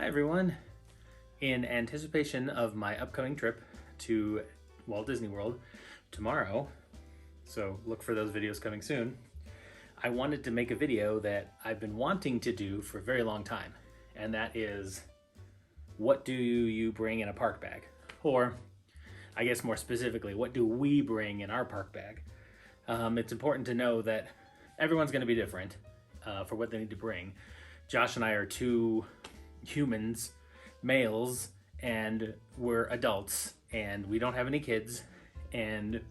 Hi everyone. In anticipation of my upcoming trip to Walt Disney World tomorrow, so look for those videos coming soon, I wanted to make a video that I've been wanting to do for a very long time, and that is, what do you bring in a park bag? Or, I guess more specifically, what do we bring in our park bag? It's important to know that everyone's going to be different for what they need to bring. Josh and I are two humans, males, and we're adults, and we don't have any kids, and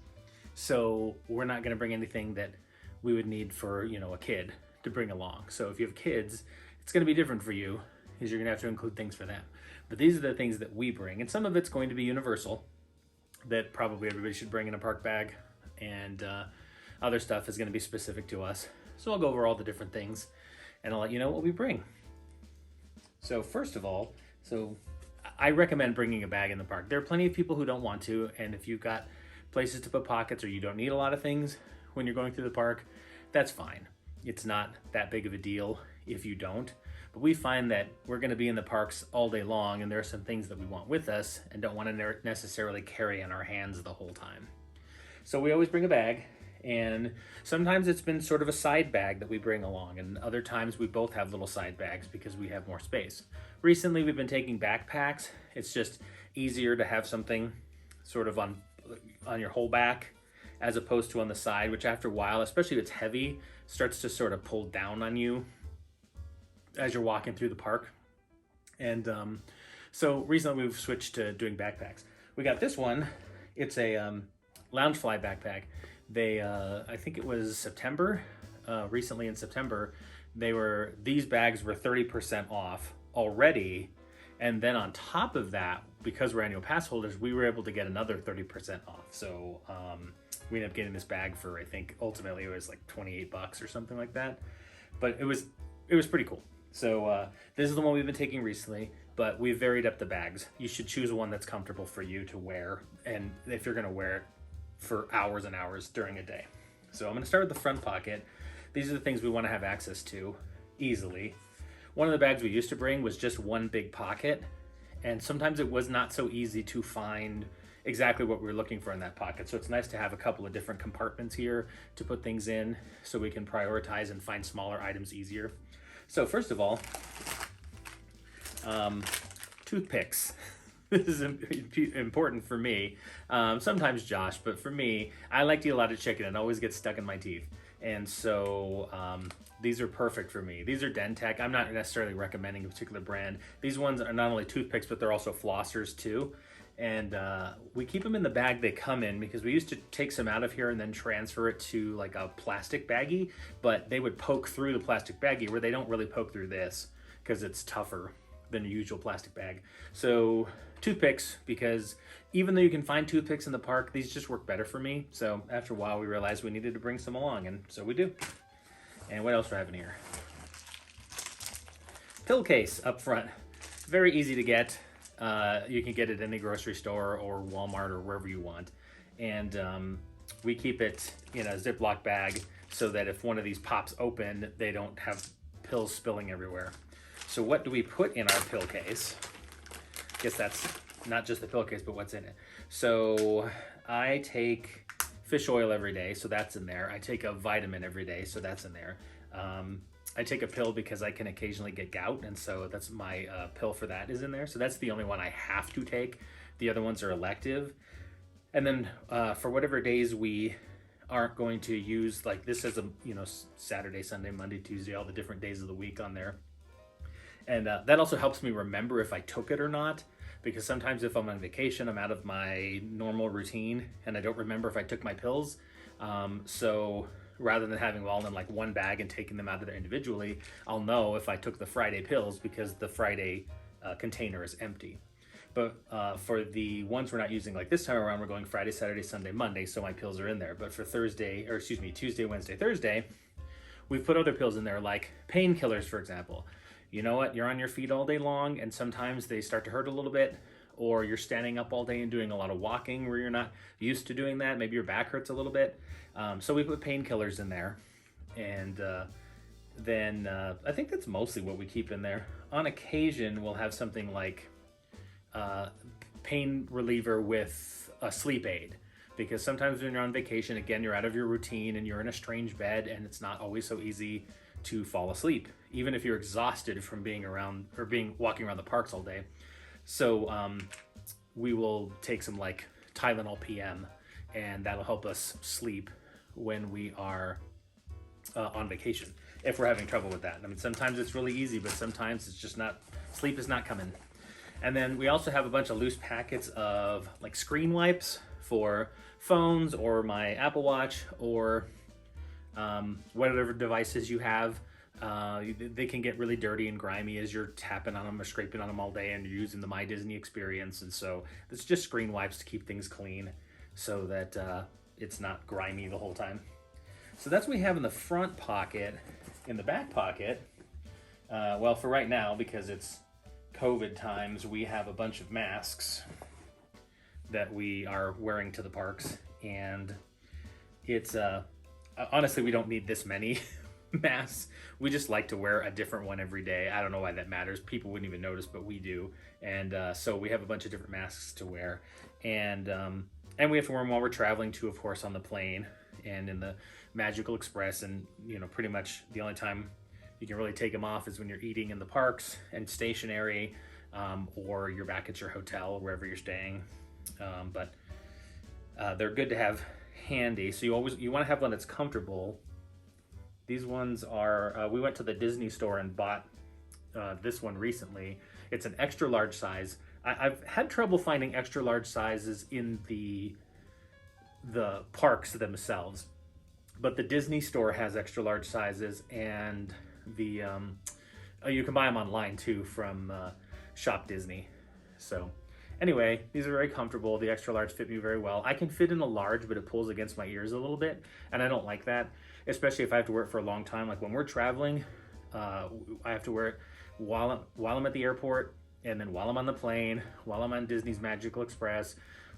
so we're not going to bring anything that we would need for, a kid to bring along. So if you have kids, it's going to be different for you, because you're going to have to include things for them. But these are the things that we bring, and some of it's going to be universal, that probably everybody should bring in a park bag, and other stuff is going to be specific to us. So I'll go over all the different things, and I'll let you know what we bring. So first of all, I recommend bringing a bag in the park. There are plenty of people who don't want to, and if you've got places to put pockets or you don't need a lot of things when you're going through the park, that's fine. It's not that big of a deal if you don't. But we find that we're going to be in the parks all day long, and there are some things that we want with us and don't want to necessarily carry in our hands the whole time. So we always bring a bag, and sometimes it's been sort of a side bag that we bring along, and other times we both have little side bags because we have more space. Recently we've been taking backpacks. It's just easier to have something sort of on your whole back as opposed to on the side, which after a while, especially if it's heavy, starts to sort of pull down on you as you're walking through the park. And so recently we've switched to doing backpacks. We got this one. It's a Loungefly backpack. They, I think it was September, recently in September, these bags were 30% off already. And then on top of that, because we're annual pass holders, we were able to get another 30% off. So we ended up getting this bag for, I think ultimately it was like 28 bucks or something like that. But it was pretty cool. So this is the one we've been taking recently, but we've varied up the bags. You should choose one that's comfortable for you to wear, and if you're gonna wear it for hours and hours during a day. So I'm gonna start with the front pocket. These are the things we wanna have access to easily. One of the bags we used to bring was just one big pocket, and sometimes it was not so easy to find exactly what we were looking for in that pocket. So it's nice to have a couple of different compartments here to put things in so we can prioritize and find smaller items easier. So first of all, toothpicks. This is important for me. Sometimes Josh, but for me, I like to eat a lot of chicken and it always gets stuck in my teeth. And so these are perfect for me. These are Dentec. I'm not necessarily recommending a particular brand. These ones are not only toothpicks, but they're also flossers too. And we keep them in the bag they come in because we used to take some out of here and then transfer it to like a plastic baggie, but they would poke through the plastic baggie, where they don't really poke through this because it's tougher than a usual plastic bag. So toothpicks, because even though you can find toothpicks in the park, these just work better for me. So after a while we realized we needed to bring some along, and so we do. And what else do I have in here? Pill case up front. Very easy to get. You can get it in any grocery store or Walmart or wherever you want. And we keep it in a Ziploc bag so that if one of these pops open, they don't have pills spilling everywhere. So what do we put in our pill case? I guess that's not just the pill case, but what's in it. So I take fish oil every day, so that's in there. I take a vitamin every day, so that's in there. I take a pill because I can occasionally get gout, and so that's my pill for that is in there. So that's the only one I have to take. The other ones are elective. And then for whatever days we aren't going to use, like this is a Saturday, Sunday, Monday, Tuesday, all the different days of the week on there. And that also helps me remember if I took it or not, because sometimes if I'm on vacation, I'm out of my normal routine and I don't remember if I took my pills. So rather than having them all in like one bag and taking them out of there individually, I'll know if I took the Friday pills because the Friday container is empty. But for the ones we're not using, like this time around, we're going Friday, Saturday, Sunday, Monday, so my pills are in there. But for Tuesday, Wednesday, Thursday, we've put other pills in there, like painkillers, for example. You know what, you're on your feet all day long and sometimes they start to hurt a little bit, or you're standing up all day and doing a lot of walking where you're not used to doing that. Maybe your back hurts a little bit. So we put painkillers in there. And then I think that's mostly what we keep in there. on occasion we'll have something like pain reliever with a sleep aid, because sometimes when you're on vacation, again, you're out of your routine and you're in a strange bed, and it's not always so easy to fall asleep, even if you're exhausted from being around or walking around the parks all day. So we will take some like Tylenol PM, and that'll help us sleep when we are on vacation, if we're having trouble with that. I mean, sometimes it's really easy, but sometimes it's just not, sleep is not coming. And then we also have a bunch of loose packets of like screen wipes for phones or my Apple Watch or whatever devices you have. They can get really dirty and grimy as you're tapping on them or scraping on them all day and you're using the My Disney experience. And so it's just screen wipes to keep things clean so that it's not grimy the whole time. So that's what we have in the front pocket. In the back pocket, well, for right now, because it's COVID times, we have a bunch of masks that we are wearing to the parks, and it's honestly, we don't need this many masks. We just like to wear a different one every day. I don't know why that matters. People wouldn't even notice, but we do. And so we have a bunch of different masks to wear, and we have to wear them while we're traveling too, of course, on the plane and in the Magical Express. And you know, pretty much the only time you can really take them off is when you're eating in the parks and stationary, or you're back at your hotel, wherever you're staying. But they're good to have handy. So you want to have one that's comfortable. These ones are, we went to the Disney store and bought this one recently. It's an extra large size. I've had trouble finding extra large sizes in the parks themselves, but the Disney store has extra large sizes, and the you can buy them online too from Shop Disney. So anyway, these are very comfortable. The extra large fit me very well. I can fit in a large, but it pulls against my ears a little bit, and I don't like that, especially if I have to wear it for a long time. Like when we're traveling, I have to wear it while I'm at the airport, and then while I'm on the plane, while I'm on Disney's Magical Express,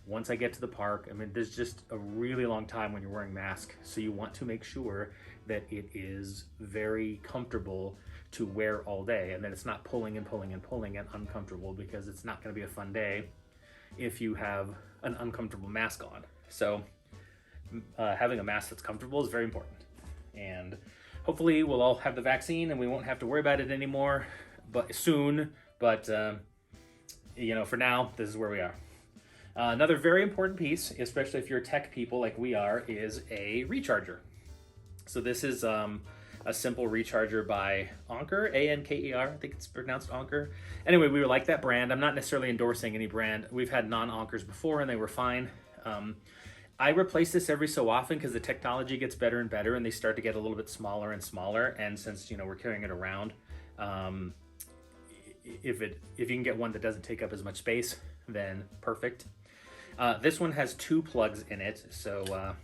once I get to the park. I mean, there's just a really long time when you're wearing masks, so you want to make sure that it is very comfortable to wear all day, and that it's not pulling and pulling and pulling and uncomfortable, because it's not going to be a fun day if you have an uncomfortable mask on. So having a mask that's comfortable is very important, and hopefully we'll all have the vaccine and we won't have to worry about it anymore, but soon. But you know, for now, this is where we are. Another very important piece, especially if you're tech people like we are, is a recharger. So this is a simple recharger by Anker, A-N-K-E-R, I think it's pronounced Anker. Anyway, we like that brand. I'm not necessarily endorsing any brand. We've had non-Ankers before and they were fine. I replace this every so often because the technology gets better and better and they start to get a little bit smaller and smaller. And since, you know, we're carrying it around, if you can get one that doesn't take up as much space, then perfect. This one has 2 plugs in it, so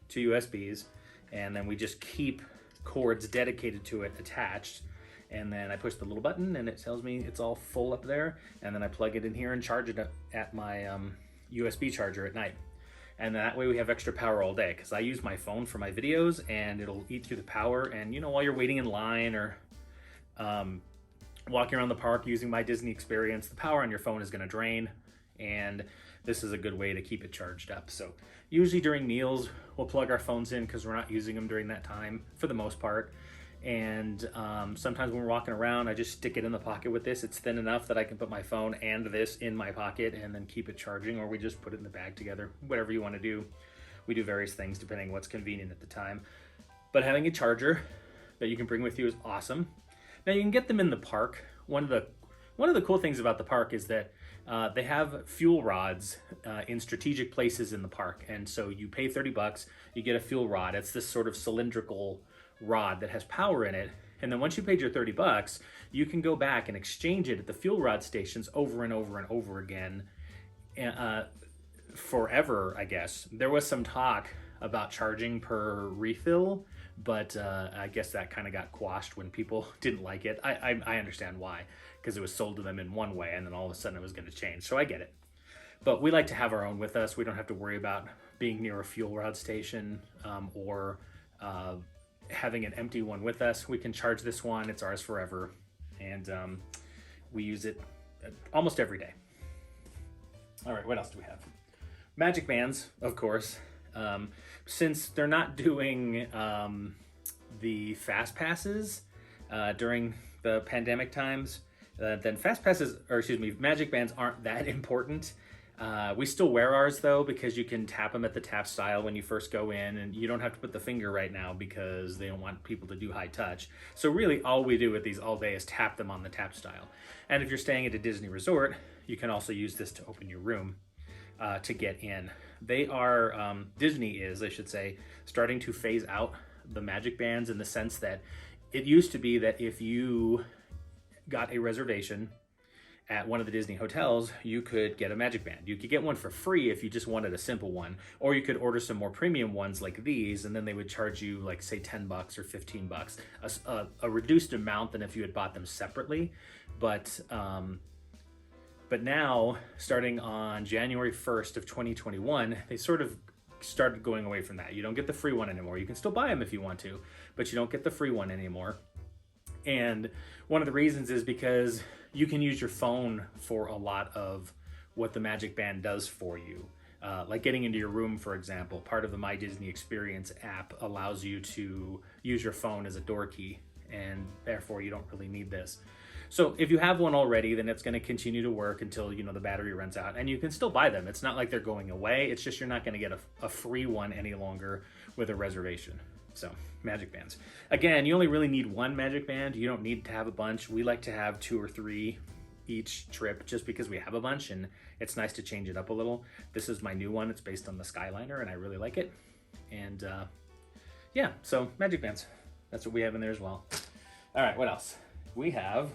2 USBs, and then we just keep cords dedicated to it attached, and then I push the little button and it tells me it's all full up there, and then I plug it in here and charge it at my USB charger at night. And that way we have extra power all day, because I use my phone for my videos and it'll eat through the power, and you know, while you're waiting in line or walking around the park using My Disney experience, the power on your phone is going to drain, and this is a good way to keep it charged up. So usually during meals, we'll plug our phones in because we're not using them during that time for the most part. And sometimes when we're walking around, I just stick it in the pocket with this. It's thin enough that I can put my phone and this in my pocket and then keep it charging, or we just put it in the bag together, whatever you want to do. We do various things depending what's convenient at the time. But having a charger that you can bring with you is awesome. Now you can get them in the park. One of the cool things about the park is that they have fuel rods in strategic places in the park. And so you pay $30, you get a fuel rod. It's this sort of cylindrical rod that has power in it. And then once you paid your $30, you can go back and exchange it at the fuel rod stations over and over and over again, forever, I guess. There was some talk about charging per refill, but I guess that kind of got quashed when people didn't like it. I understand why, because it was sold to them in one way and then all of a sudden it was going to change. So I get it. But we like to have our own with us. We don't have to worry about being near a fuel rod station or having an empty one with us. We can charge this one. It's ours forever. and we use it almost every day. All right, what else do we have? Magic bands, of course. Since they're not doing the fast passes during the pandemic times, then fast passes, or excuse me, magic bands aren't that important. We still wear ours though, because you can tap them at the tap style when you first go in, and you don't have to put the finger right now because they don't want people to do high touch. So really all we do with these all day is tap them on the tap style. And if you're staying at a Disney resort, you can also use this to open your room to get in. They are, Disney is, I should say, starting to phase out the magic bands, in the sense that it used to be that if you got a reservation at one of the Disney hotels, you could get a magic band. You could get one for free if you just wanted a simple one, or you could order some more premium ones like these, and then they would charge you like, say, $10 or $15, a reduced amount than if you had bought them separately. But now, starting on January 1st of 2021, they sort of started going away from that. You don't get the free one anymore. You can still buy them if you want to, but you don't get the free one anymore. And one of the reasons is because you can use your phone for a lot of what the Magic Band does for you. Like getting into your room, for example, part of the My Disney Experience app allows you to use your phone as a door key, and therefore you don't really need this. So if you have one already, then it's going to continue to work until, you know, the battery runs out, and you can still buy them. It's not like they're going away. It's just you're not going to get a free one any longer with a reservation. So magic bands. Again, you only really need one magic band. You don't need to have a bunch. We like to have 2 or 3 each trip just because we have a bunch, and it's nice to change it up a little. This is my new one. It's based on the Skyliner, and I really like it. And yeah, so magic bands. That's what we have in there as well. All right, what else? We have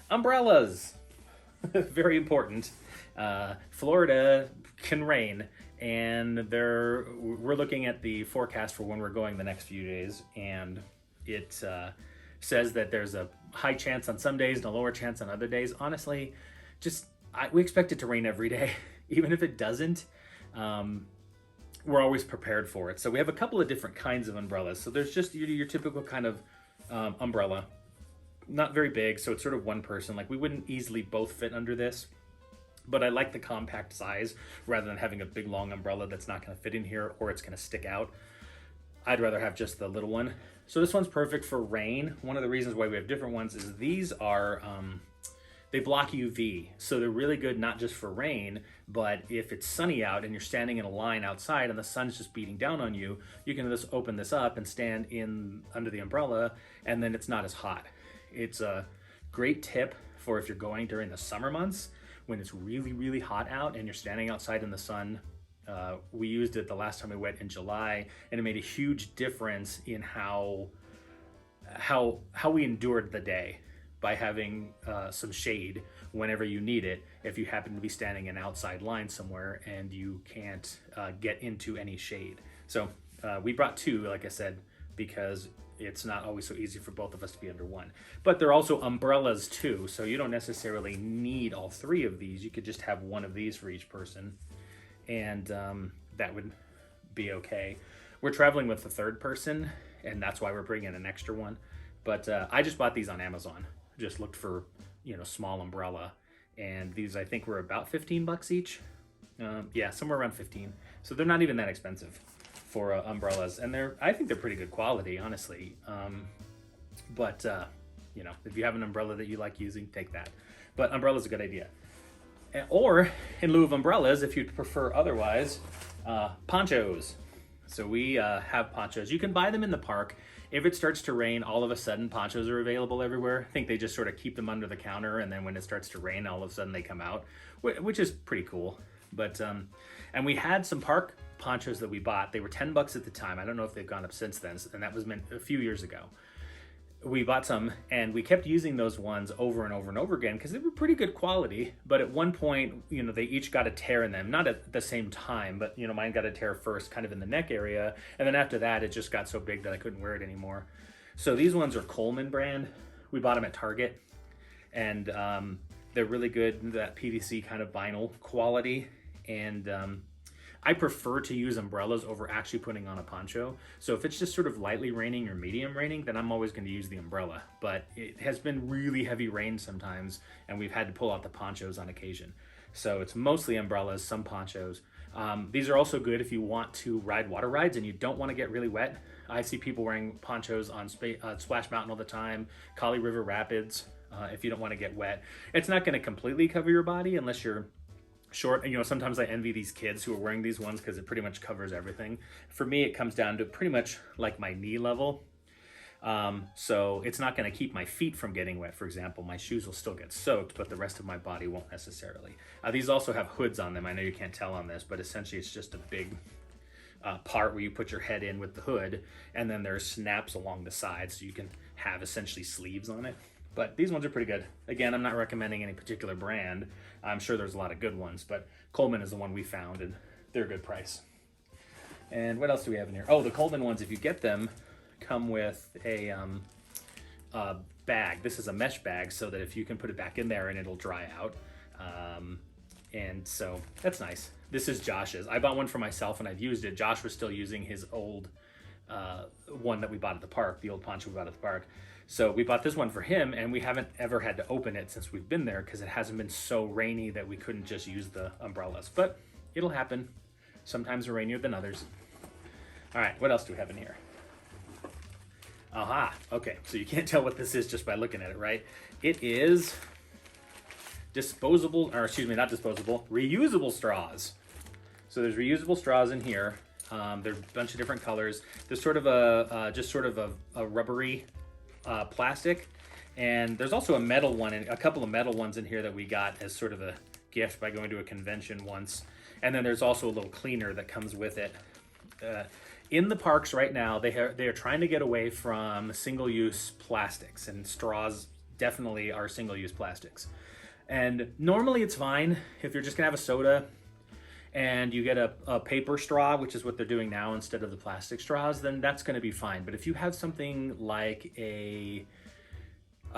umbrellas. Very important. Florida can rain, and we're looking at the forecast for when we're going the next few days, and it says that there's a high chance on some days and a lower chance on other days. Honestly, we expect it to rain every day. Even if it doesn't, we're always prepared for it. So we have a couple of different kinds of umbrellas. So there's just your typical kind of umbrella. Not very big, so it's sort of one person. Like, we wouldn't easily both fit under this, but I like the compact size rather than having a big long umbrella that's not going to fit in here or it's going to stick out. I'd rather have just the little one. So this one's perfect for rain. One of the reasons why we have different ones is these are they block UV, so they're really good not just for rain, but if it's sunny out and you're standing in a line outside and the sun's just beating down on you, you can just open this up and stand in under the umbrella, and then it's not as hot. It's a great tip for if you're going during the summer months when it's really, really hot out and you're standing outside in the sun. We used it the last time we went in July, and it made a huge difference in how we endured the day by having some shade whenever you need it, if you happen to be standing in an outside line somewhere and you can't get into any shade. So we brought 2, like I said, because it's not always so easy for both of us to be under one. But they're also umbrellas too, so you don't necessarily need all 3 of these. You could just have one of these for each person, and that would be okay. We're traveling with the 3rd person, and that's why we're bringing an extra one. But I just bought these on Amazon. Just looked for, small umbrella, and these I think were about $15 each. Yeah, somewhere around 15. So they're not even that expensive for umbrellas, and I think they're pretty good quality, honestly. But if you have an umbrella that you like using, take that. But umbrella's a good idea. Or in lieu of umbrellas, if you'd prefer otherwise, ponchos. So we have ponchos. You can buy them in the park. If it starts to rain, all of a sudden ponchos are available everywhere. I think they just sort of keep them under the counter, and then when it starts to rain, all of a sudden they come out, which is pretty cool. But and we had some park ponchos that we bought. They were $10 at the time. I don't know if they've gone up since then, and that was meant a few years ago. We bought some, and we kept using those ones over and over and over again because they were pretty good quality. But at one point, they each got a tear in them, not at the same time, but mine got a tear first, kind of in the neck area, and then after that, it just got so big that I couldn't wear it anymore. So these ones are Coleman brand. We bought them at Target, and they're really good, that PVC kind of vinyl quality, and I prefer to use umbrellas over actually putting on a poncho. So if it's just sort of lightly raining or medium raining, then I'm always going to use the umbrella. But it has been really heavy rain sometimes, and we've had to pull out the ponchos on occasion. So it's mostly umbrellas, some ponchos. These are also good if you want to ride water rides and you don't want to get really wet. I see people wearing ponchos on Splash Mountain all the time, Kali River Rapids, if you don't want to get wet. It's not going to completely cover your body unless you're short. You know, sometimes I envy these kids who are wearing these ones because it pretty much covers everything. For me, it comes down to pretty much like my knee level. So it's not going to keep my feet from getting wet. For example, my shoes will still get soaked, but the rest of my body won't necessarily. These also have hoods on them. I know you can't tell on this, but essentially it's just a big part where you put your head in with the hood, and then there's snaps along the sides so you can have essentially sleeves on it. But these ones are pretty good. Again, I'm not recommending any particular brand. I'm sure there's a lot of good ones, but Coleman is the one we found, and they're a good price. And what else do we have in here? Oh, the Coleman ones, if you get them, come with a bag. This is a mesh bag so that if you can put it back in there and it'll dry out. And so that's nice. This is Josh's. I bought one for myself and I've used it. Josh was still using his old one that we bought at the park, the old poncho we bought at the park. So we bought this one for him, and we haven't ever had to open it since we've been there because it hasn't been so rainy that we couldn't just use the umbrellas. But it'll happen. Sometimes they're rainier than others. All right, what else do we have in here? Aha, okay, so you can't tell what this is just by looking at it, right? It is disposable, or excuse me, not disposable, reusable straws. So there's reusable straws in here. There's a bunch of different colors. There's sort of a rubbery plastic, and there's also a metal one, and a couple of metal ones in here that we got as sort of a gift by going to a convention once. And then there's also a little cleaner that comes with it. In the parks right now, they are trying to get away from single-use plastics, and straws definitely are single-use plastics. And normally it's fine if you're just gonna have a soda and you get a paper straw, which is what they're doing now instead of the plastic straws, then that's gonna be fine. But if you have something like a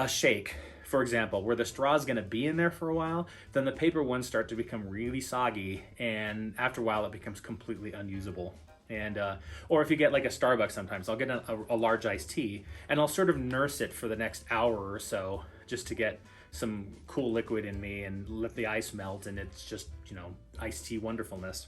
shake, for example, where the straw is gonna be in there for a while, then the paper ones start to become really soggy, and after a while it becomes completely unusable. And or if you get like a Starbucks, sometimes I'll get a large iced tea and I'll sort of nurse it for the next hour or so just to get some cool liquid in me and let the ice melt, and it's just, you know, iced tea wonderfulness.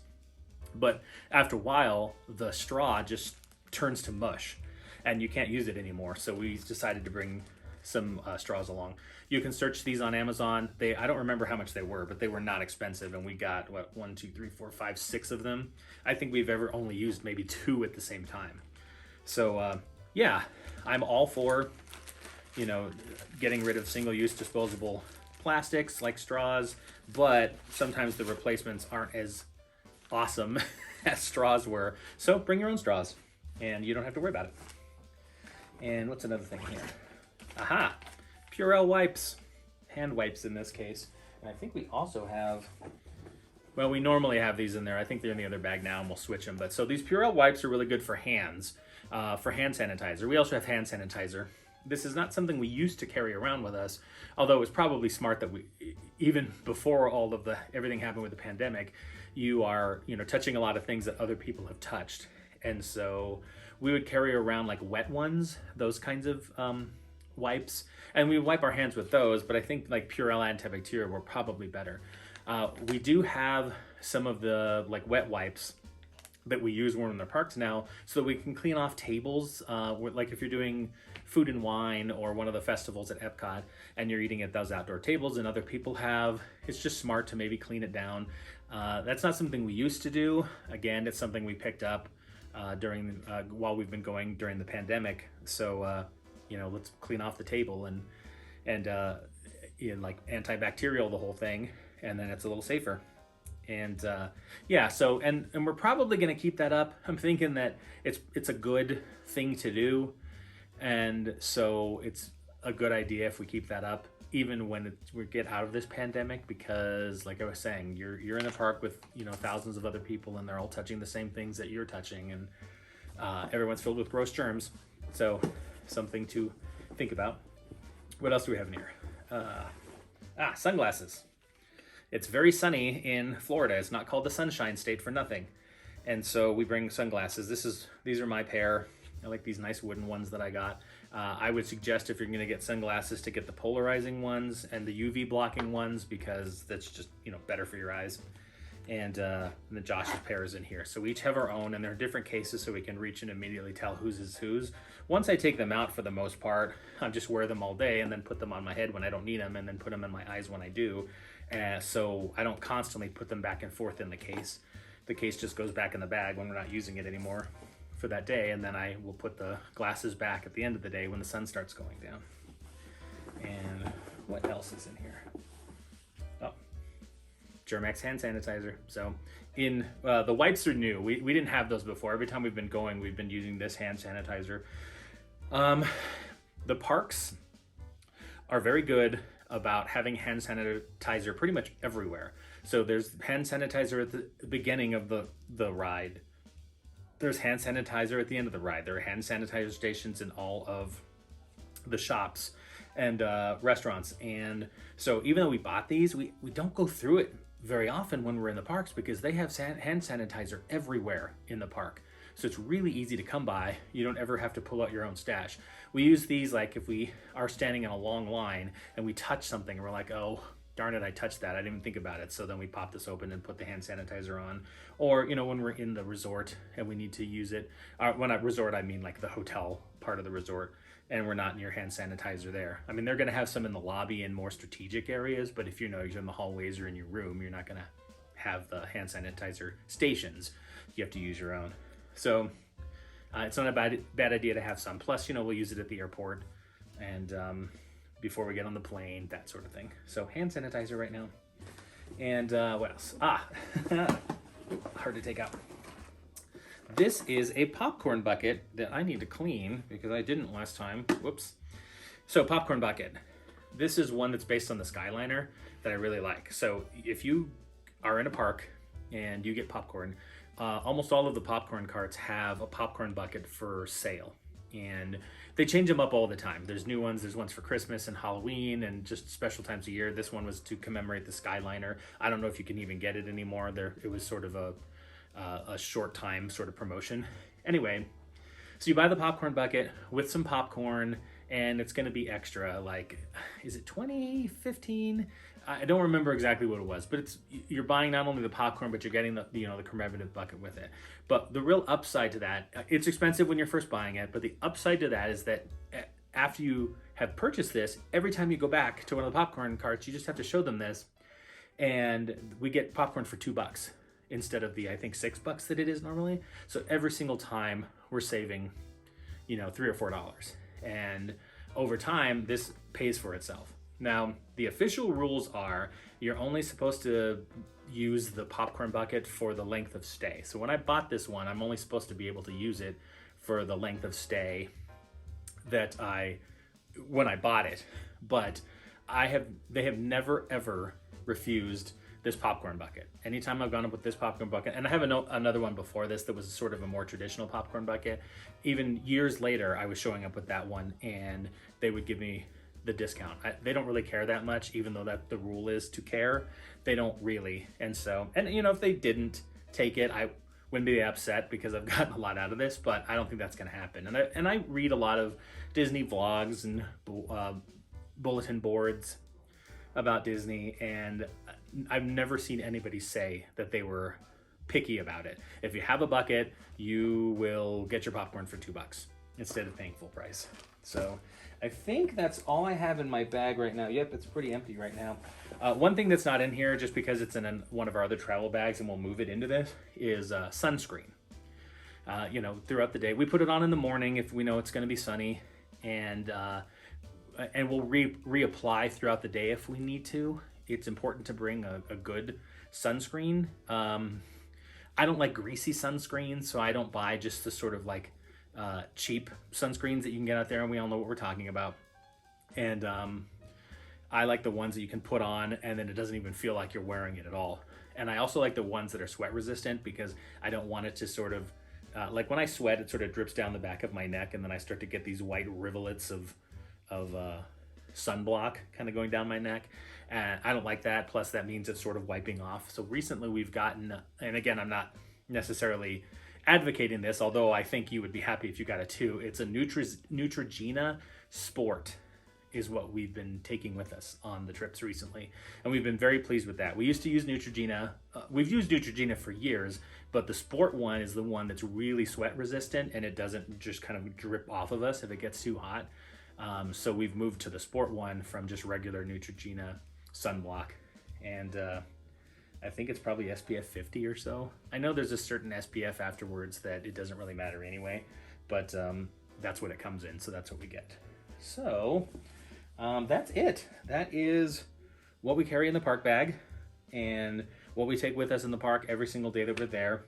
But after a while, the straw just turns to mush and you can't use it anymore. So we decided to bring some straws along. You can search these on Amazon. I don't remember how much they were, but they were not expensive, and we got what, 1, 2, 3, 4, 5, 6 of them. I think we've ever only used maybe 2 at the same time. So yeah, I'm all for, you know, getting rid of single-use disposable plastics like straws, but sometimes the replacements aren't as awesome as straws were. So bring your own straws and you don't have to worry about it. And what's another thing here? Aha, Purell wipes, hand wipes in this case. And I think we also have, well, we normally have these in there. I think they're in the other bag now and we'll switch them. But so these Purell wipes are really good for hands, for hand sanitizer. We also have hand sanitizer. This is not something we used to carry around with us, although it's probably smart that we, even before all of everything happened with the pandemic, you are, you know, touching a lot of things that other people have touched. And so we would carry around like wet ones, those kinds of wipes, and we would wipe our hands with those, but I think like Purell antibacterial were probably better. We do have some of the like wet wipes that we use when we're in the parks now, so that we can clean off tables, like if you're doing food and wine or one of the festivals at Epcot and you're eating at those outdoor tables and other people have, it's just smart to maybe clean it down. That's not something we used to do. Again, it's something we picked up during while we've been going during the pandemic. So you know, let's clean off the table and you know, like antibacterial the whole thing, and then it's a little safer. And yeah, so and we're probably going to keep that up. I'm thinking that it's a good thing to do, and so it's a good idea if we keep that up even when we get out of this pandemic, because like I was saying, you're in a park with, you know, thousands of other people and they're all touching the same things that you're touching, and everyone's filled with gross germs. So something to think about. What else do we have in here? Sunglasses. It's very sunny in Florida. It's not called the Sunshine State for nothing. And so we bring sunglasses. These are my pair. I like these nice wooden ones that I got. I would suggest if you're going to get sunglasses to get the polarizing ones and the UV blocking ones, because that's just, you know, better for your eyes. And the Josh's pair is in here. So we each have our own, and they're different cases so we can reach and immediately tell whose is whose. Once I take them out, for the most part, I just wear them all day and then put them on my head when I don't need them, and then put them in my eyes when I do. So I don't constantly put them back and forth in the case. The case just goes back in the bag when we're not using it anymore for that day, and then I will put the glasses back at the end of the day when the sun starts going down. And what else is in here? Oh, Germex hand sanitizer. So in the wipes are new. We didn't have those before. Every time we've been going, we've been using this hand sanitizer. The parks are very good about having hand sanitizer pretty much everywhere. So there's hand sanitizer at the beginning of the ride. There's hand sanitizer at the end of the ride. There are hand sanitizer stations in all of the shops and restaurants. And so even though we bought these, we don't go through it very often when we're in the parks, because they have hand sanitizer everywhere in the park. So it's really easy to come by. You don't ever have to pull out your own stash. We use these like if we are standing in a long line and we touch something and we're like, oh, darn it, I touched that. I didn't even think about it. So then we pop this open and put the hand sanitizer on. Or, you know, when we're in the resort and we need to use it. When I resort, I mean like the hotel part of the resort, and we're not near hand sanitizer there. I mean, they're going to have some in the lobby and more strategic areas, but if you know you're in the hallways or in your room, you're not going to have the hand sanitizer stations. You have to use your own. So it's not a bad idea to have some. Plus, you know, we'll use it at the airport and before we get on the plane, that sort of thing. So hand sanitizer right now. And what else? Hard to take out. This is a popcorn bucket that I need to clean because I didn't last time. Whoops. So popcorn bucket. This is one that's based on the Skyliner that I really like. So if you are in a park and you get popcorn, almost all of the popcorn carts have a popcorn bucket for sale. And they change them up all the time. There's new ones. There's ones for Christmas and Halloween and just special times of year. This one was to commemorate the Skyliner. I don't know if you can even get it anymore. It was sort of a short time sort of promotion. Anyway, so you buy the popcorn bucket with some popcorn, and it's going to be extra. Like, is it 20, 15? I don't remember exactly what it was, but you're buying not only the popcorn, but you're getting the commemorative bucket with it. But the real upside to that, it's expensive when you're first buying it, but the upside to that is that after you have purchased this, every time you go back to one of the popcorn carts, you just have to show them this, and we get popcorn for $2 instead of the, I think, $6 that it is normally. So every single time we're saving, $3 or $4, and over time this pays for itself. Now, the official rules are you're only supposed to use the popcorn bucket for the length of stay. So when I bought this one, I'm only supposed to be able to use it for the length of stay when I bought it. But they have never ever refused this popcorn bucket. Anytime I've gone up with this popcorn bucket, and I have another one before this that was sort of a more traditional popcorn bucket, even years later I was showing up with that one and they would give me the discount. They don't really care that much, even though that the rule is to care. They don't really. And if they didn't take it, I wouldn't be upset because I've gotten a lot out of this, but I don't think that's going to happen. And I read a lot of Disney vlogs and bulletin boards about Disney, and I've never seen anybody say that they were picky about it. If you have a bucket, you will get your popcorn for $2 instead of paying full price. So I think that's all I have in my bag right now. Yep, it's pretty empty right now. One thing that's not in here, just because it's in one of our other travel bags and we'll move it into this, is sunscreen. Throughout the day. We put it on in the morning if we know it's going to be sunny, and we'll reapply throughout the day if we need to. It's important to bring a good sunscreen. I don't like greasy sunscreen, so I don't buy just the sort of like cheap sunscreens that you can get out there, and we all know what we're talking about. And I like the ones that you can put on and then it doesn't even feel like you're wearing it at all. And I also like the ones that are sweat resistant, because I don't want it to sort of like when I sweat, it sort of drips down the back of my neck, and then I start to get these white rivulets of sunblock kind of going down my neck. And I don't like that. Plus that means it's sort of wiping off. So recently we've gotten, and again, I'm not necessarily advocating this, although I think you would be happy if you got it too. It's a Neutrogena Sport is what we've been taking with us on the trips recently, and we've been very pleased with that. We used to use Neutrogena. We've used Neutrogena for years, but the Sport one is the one that's really sweat resistant, and it doesn't just kind of drip off of us if it gets too hot. So we've moved to the Sport one from just regular Neutrogena sunblock, and I think it's probably SPF 50 or so. I know there's a certain SPF afterwards that it doesn't really matter anyway, but that's what it comes in, so that's what we get. So that's it. That is what we carry in the park bag and what we take with us in the park every single day that we're there.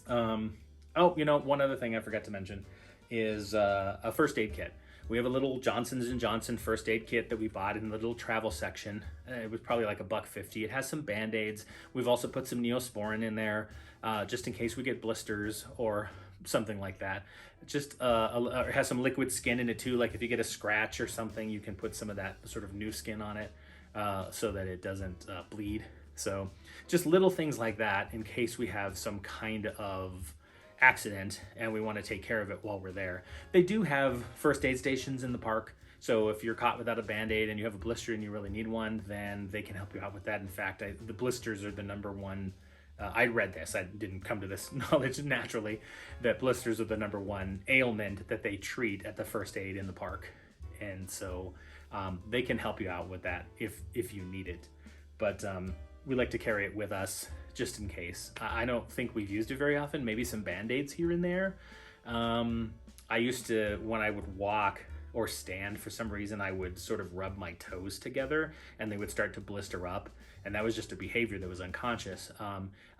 Oh, you know, one other thing I forgot to mention is a first aid kit. We have a little Johnson & Johnson first aid kit that we bought in the little travel section. It was probably like $1.50. It has some Band-Aids. We've also put some Neosporin in there just in case we get blisters or something like that. Just it has some liquid skin in it too. Like if you get a scratch or something, you can put some of that sort of new skin on it so that it doesn't bleed. So just little things like that in case we have some kind of accident and we want to take care of it while we're there. They do have first aid stations in the park, so if you're caught without a Band-Aid and you have a blister and you really need one, then they can help you out with that. In fact, the blisters are the number one. I read this, I didn't come to this knowledge naturally, that blisters are the number one ailment that they treat at the first aid in the park, and so they can help you out with that if you need it. But we like to carry it with us just in case. I don't think we've used it very often, maybe some Band-Aids here and there. I used to, when I would walk or stand, for some reason, I would sort of rub my toes together and they would start to blister up. And that was just a behavior that was unconscious.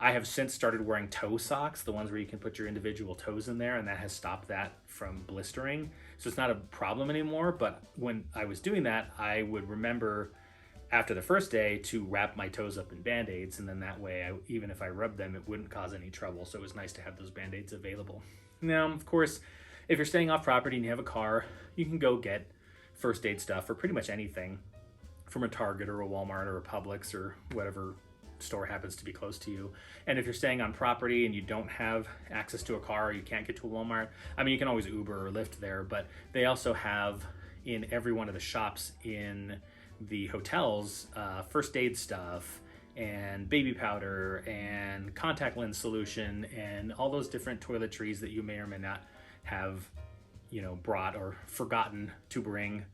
I have since started wearing toe socks, the ones where you can put your individual toes in there, and that has stopped that from blistering. So it's not a problem anymore, but when I was doing that, I would remember after the first day to wrap my toes up in Band-Aids, and then that way, even if I rubbed them, it wouldn't cause any trouble. So it was nice to have those Band-Aids available. Now, of course, if you're staying off property and you have a car, you can go get first aid stuff for pretty much anything from a Target or a Walmart or a Publix or whatever store happens to be close to you. And if you're staying on property and you don't have access to a car or you can't get to a Walmart, I mean, you can always Uber or Lyft there, but they also have in every one of the shops in the hotels first aid stuff and baby powder and contact lens solution and all those different toiletries that you may or may not have, you know, brought or forgotten to bring,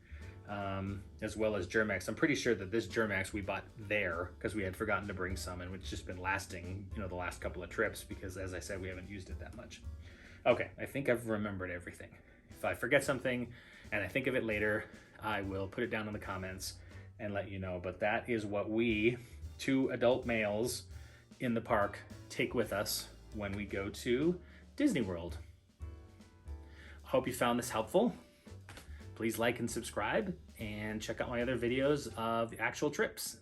as well as Germex. I'm pretty sure that this Germex we bought there because we had forgotten to bring some, and it's just been lasting, you know, the last couple of trips because, as I said, we haven't used it that much. Okay, I think I've remembered everything. If I forget something and I think of it later, I will put it down in the comments and let you know. But that is what we, two adult males in the park, take with us when we go to Disney World. Hope you found this helpful. Please like and subscribe and check out my other videos of the actual trips.